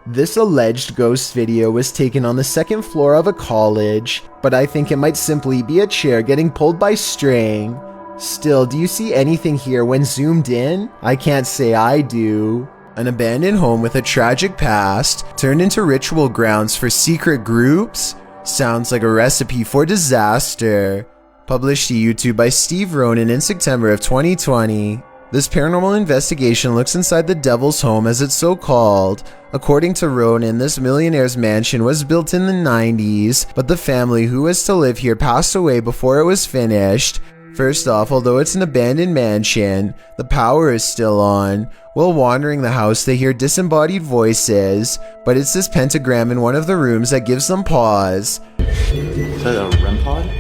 This alleged ghost video was taken on the second floor of a college, but I think it might simply be a chair getting pulled by string. Still, do you see anything here when zoomed in? I can't say I do. An abandoned home with a tragic past turned into ritual grounds for secret groups? Sounds like a recipe for disaster. Published to YouTube by Steve Ronan in September of 2020. This paranormal investigation looks inside the devil's home, as it's so called. According to Ronan, this millionaire's mansion was built in the 90s, but the family who was to live here passed away before it was finished. First off, although it's an abandoned mansion, the power is still on. While wandering the house, they hear disembodied voices, but it's this pentagram in one of the rooms that gives them pause. Is that a REM pod?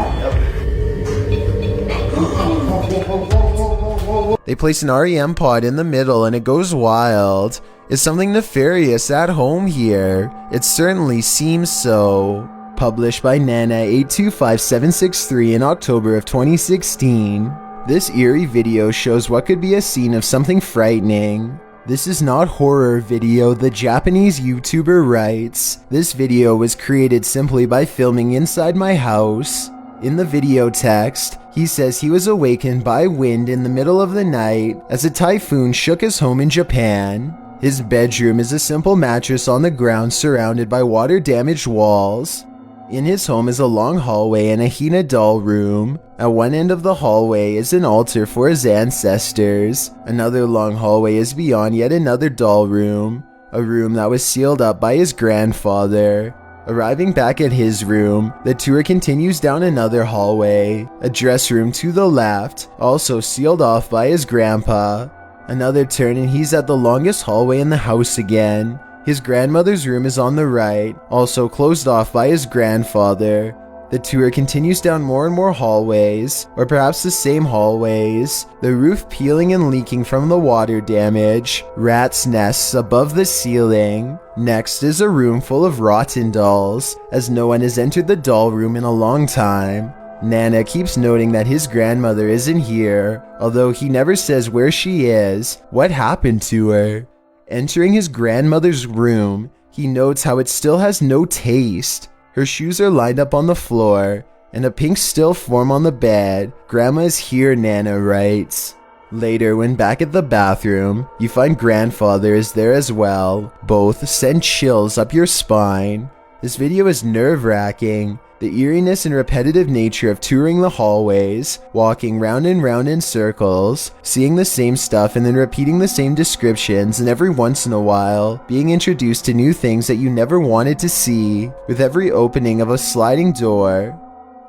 They place an REM pod in the middle and it goes wild. Is something nefarious at home here? It certainly seems so. Published by Nana825763 in October of 2016. This eerie video shows what could be a scene of something frightening. This is not horror video, the Japanese YouTuber writes. This video was created simply by filming inside my house. In the video text, he says he was awakened by wind in the middle of the night as a typhoon shook his home in Japan. His bedroom is a simple mattress on the ground surrounded by water-damaged walls. In his home is a long hallway and a Hina doll room. At one end of the hallway is an altar for his ancestors. Another long hallway is beyond yet another doll room, a room that was sealed up by his grandfather. Arriving back at his room, the tour continues down another hallway, a dress room to the left, also sealed off by his grandpa. Another turn and he's at the longest hallway in the house again. His grandmother's room is on the right, also closed off by his grandfather. The tour continues down more and more hallways, or perhaps the same hallways, the roof peeling and leaking from the water damage, rats' nests above the ceiling. Next is a room full of rotten dolls, as no one has entered the doll room in a long time. Nana keeps noting that his grandmother isn't here, although he never says where she is, what happened to her. Entering his grandmother's room, he notes how it still has no taste. Her shoes are lined up on the floor, and a pink still form on the bed. Grandma is here, Nana writes. Later, when back at the bathroom, you find grandfather is there as well. Both send chills up your spine. This video is nerve-wracking. The eeriness and repetitive nature of touring the hallways, walking round and round in circles, seeing the same stuff and then repeating the same descriptions, and every once in a while, being introduced to new things that you never wanted to see. With every opening of a sliding door,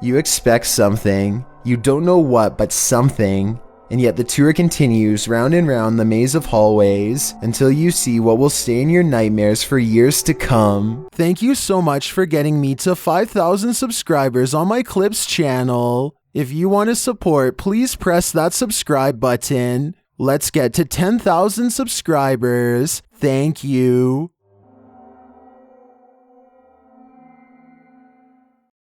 you expect something. You don't know what, but something. And yet the tour continues round and round the maze of hallways until you see what will stay in your nightmares for years to come. Thank you so much for getting me to 5,000 subscribers on my Clips channel. If you want to support, please press that subscribe button. Let's get to 10,000 subscribers. Thank you.